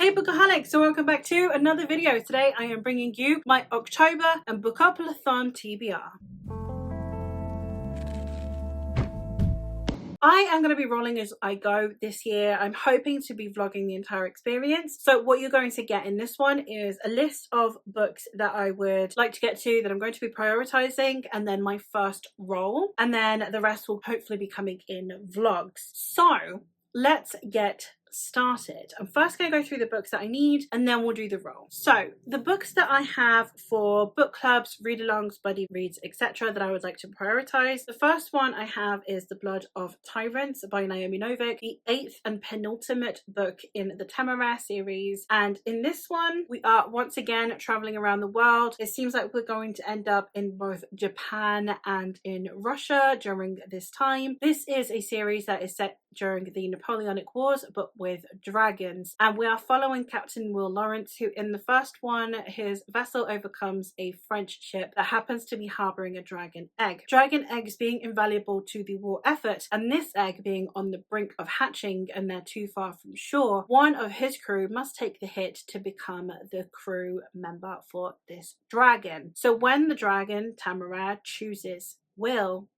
Hey Bookaholics, so welcome back to another video. Today I am bringing you my October and Bookoplathon TBR. I am going to be rolling as I go this year. I'm hoping to be vlogging the entire experience. So what you're going to get in this one is a list of books that I would like to get to, that I'm going to be prioritizing, and then my first roll. And then the rest will hopefully be coming in vlogs. So let's get started. I'm first going to go through the books that I need, and then we'll do the roll. So the books that I have for book clubs, read-alongs, buddy reads, etc. that I would like to prioritize. The first one I have is The Blood of Tyrants by Naomi Novik, the 8th and penultimate book in the Temeraire series. And in this one, we are once again traveling around the world. It seems like we're going to end up in both Japan and in Russia during this time. This is a series that is set during the Napoleonic Wars, but with dragons, and we are following Captain Will Lawrence, who in the first one, his vessel overcomes a French ship that happens to be harboring a dragon egg. Dragon eggs being invaluable to the war effort, and this egg being on the brink of hatching and they're too far from shore, one of his crew must take the hit to become the crew member for this dragon. So when the dragon, Temeraire, chooses Will,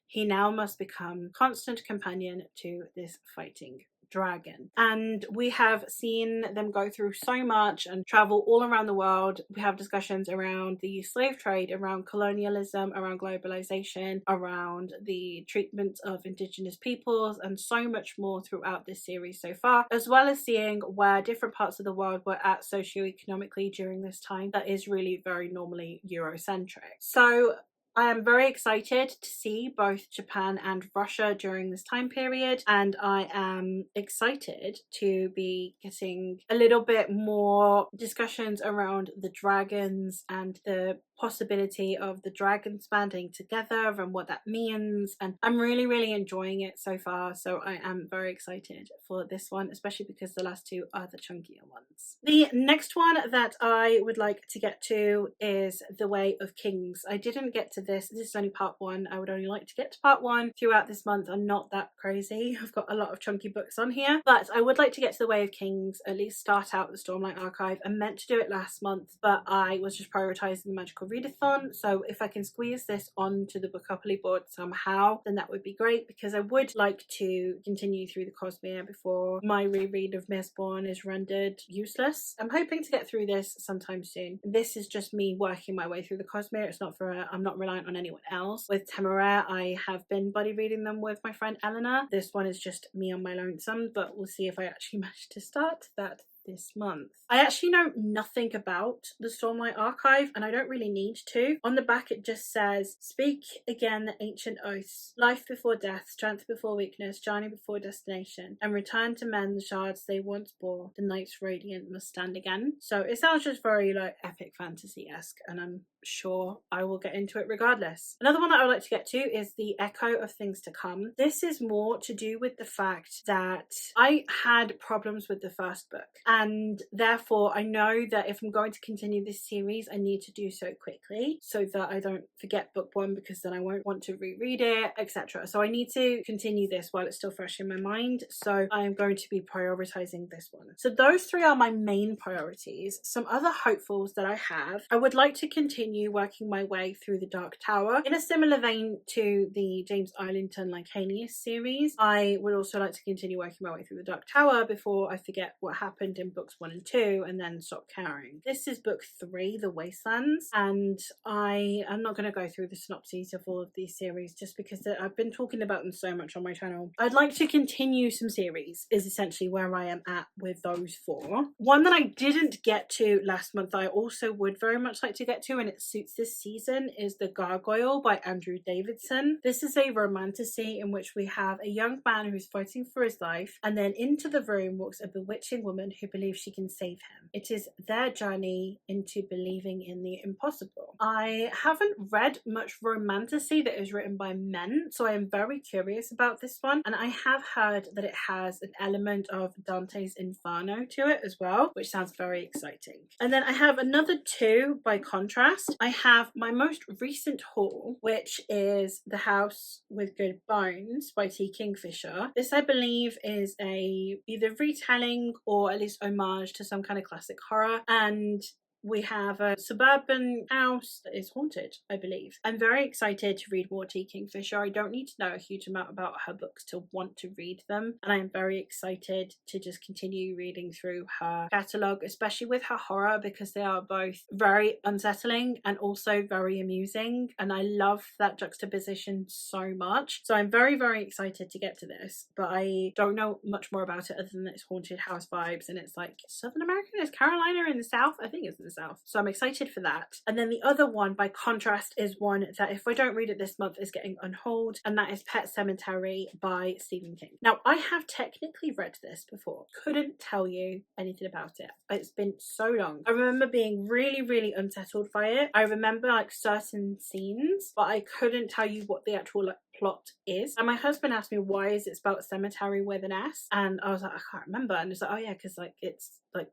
he now must become constant companion to this fighting dragon. And we have seen them go through so much and travel all around the world. We have discussions around the slave trade, around colonialism, around globalization, around the treatment of indigenous peoples, and so much more throughout this series so far, as well as seeing where different parts of the world were at socioeconomically during this time that is really very normally Eurocentric. So I am very excited to see both Japan and Russia during this time period, and I am excited to be getting a little bit more discussions around the dragons and the possibility of the dragons banding together and what that means. And I'm really enjoying it so far, so I am very excited for this one, especially because the last two are the chunkier ones. The next one that I would like to get to is The Way of Kings. I didn't get to this is only part one. I would only like to get to part one throughout this month. I'm not that crazy. I've got a lot of chunky books on here, but I would like to get to The Way of Kings, at least start out the Stormlight Archive. I meant to do it last month, but I was just prioritizing the Magical Readathon. So if I can squeeze this onto the Bookopoly board somehow, then that would be great, because I would like to continue through the Cosmere before my reread of Mistborn is rendered useless. I'm hoping to get through this sometime soon. This is just me working my way through the Cosmere. It's not for I'm not reliant on anyone else. With Temeraire, I have been buddy reading them with my friend Eleanor. This one is just me on my lonesome, but we'll see if I actually manage to start that this month. I actually know nothing about the Stormlight Archive, and I don't really need to. On the back it just says, speak again the ancient oaths, life before death, strength before weakness, journey before destination, and return to men the shards they once bore, the knights radiant must stand again. So it sounds just very like epic fantasy-esque, and I'm sure I will get into it regardless. Another one that I would like to get to is The Echo of Things to Come. This is more to do with the fact that I had problems with the first book, and therefore I know that if I'm going to continue this series, I need to do so quickly so that I don't forget book one, because then I won't want to reread it, etc. So I need to continue this while it's still fresh in my mind, so I am going to be prioritizing this one. So those three are my main priorities. Some other hopefuls that I have: I would like to continue working my way through The Dark Tower in a similar vein to the James Arlington Lycanius series. I would also like to continue working my way through The Dark Tower before I forget what happened in books 1 and 2 and then stop caring. This is book 3, The Wastelands, and I am not going to go through the synopses of all of these series just because I've been talking about them so much on my channel. I'd like to continue some series is essentially where I am at with those 4. One that I didn't get to last month I also would very much like to get to, and it suits this season, is The Gargoyle by Andrew Davidson. This is a romantasy in which we have a young man who's fighting for his life, and then into the room walks a bewitching woman who believes she can save him. It is their journey into believing in the impossible. I haven't read much romantasy that is written by men, so I am very curious about this one, and I have heard that it has an element of Dante's Inferno to it as well, which sounds very exciting. And then I have another 2 by contrast. I have my most recent haul, which is The House with Good Bones by T. Kingfisher. This, I believe, is a either retelling or at least homage to some kind of classic horror, and we have a suburban house that is haunted, I believe. I'm very excited to read more T. Kingfisher. I don't need to know a huge amount about her books to want to read them, and I'm very excited to just continue reading through her catalogue, especially with her horror, because they are both very unsettling and also very amusing, and I love that juxtaposition so much. So I'm very, very excited to get to this, but I don't know much more about it other than it's haunted house vibes, and it's like Southern America, is Carolina in the South? I think it's in the South. So I'm excited for that. And then the other one, by contrast, is one that if I don't read it this month is getting on hold, and that is Pet Sematary by Stephen King. Now, I have technically read this before. Couldn't tell you anything about it. It's been so long. I remember being really, really unsettled by it. I remember like certain scenes, but I couldn't tell you what the actual plot is. And my husband asked me, why is it spelled cemetery with an S? And I was like, I can't remember. And it's like, oh yeah, because like it's like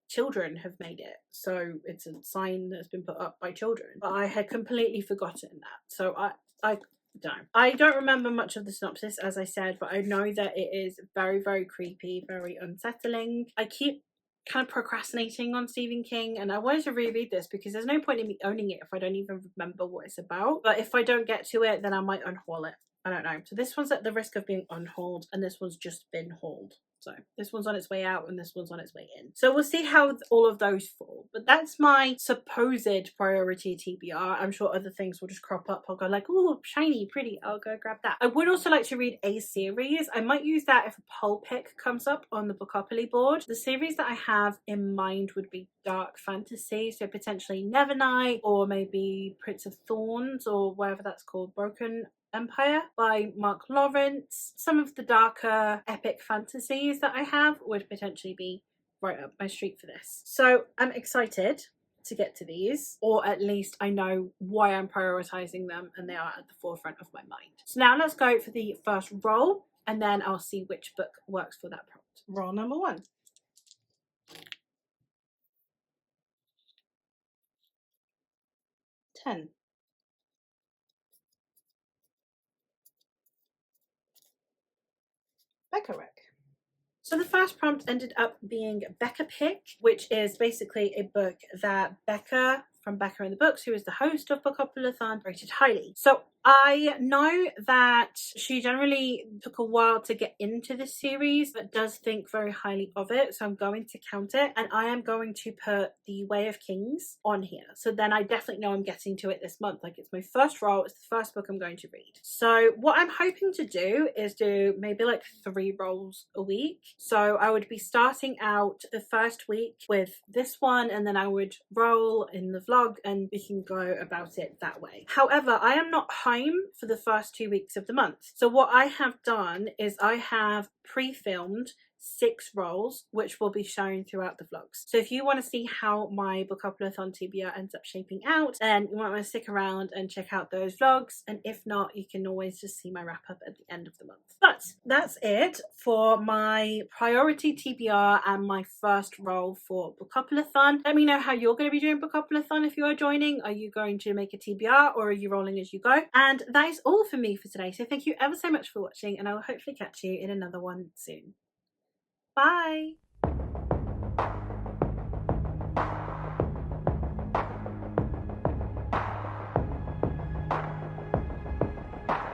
children have made it, so it's a sign that's been put up by children, but I had completely forgotten that. So I don't remember much of the synopsis, as I said, but I know that it is very, very creepy, very unsettling. I keep kind of procrastinating on Stephen King, and I wanted to reread this because there's no point in me owning it if I don't even remember what it's about. But if I don't get to it, then I might unhaul it. I don't know. So this one's at the risk of being unhauled, and this one's just been hauled. So this one's on its way out and this one's on its way in. So we'll see how all of those fall. But that's my supposed priority TBR. I'm sure other things will just crop up. I'll go like, oh, shiny, pretty. I'll go grab that. I would also like to read a series. I might use that if a poll pick comes up on the Bookopoly board. The series that I have in mind would be dark fantasy. So potentially Nevernight, or maybe Prince of Thorns, or whatever that's called, Broken Empire by Mark Lawrence. Some of the darker epic fantasies that I have would potentially be right up my street for this. So I'm excited to get to these, or at least I know why I'm prioritizing them and they are at the forefront of my mind. So now let's go for the first roll, and then I'll see which book works for that prompt. Roll number 1. 10. Becca Rick. So the first prompt ended up being Becca Pick, which is basically a book that Becca from Becca in the Books, who is the host of Bookoplathon, rated highly. So I know that she generally took a while to get into this series, but does think very highly of it. So I'm going to count it, and I am going to put The Way of Kings on here. So then I definitely know I'm getting to it this month. Like, it's my first roll. It's the first book I'm going to read. So what I'm hoping to do is do maybe like 3 rolls a week. So I would be starting out the first week with this one, and then I would roll in the vlog and we can go about it that way. However, I am not home for the first 2 weeks of the month. So what I have done is I have pre-filmed 6 rolls, which will be shown throughout the vlogs. So if you want to see how my Bookoplathon TBR ends up shaping out, then you might want to stick around and check out those vlogs. And if not, you can always just see my wrap up at the end of the month. But that's it for my priority TBR and my first roll for Bookoplathon. Let me know how you're going to be doing Bookoplathon if you are joining. Are you going to make a TBR, or are you rolling as you go? And that is all for me for today. So thank you ever so much for watching, and I will hopefully catch you in another one soon. Bye!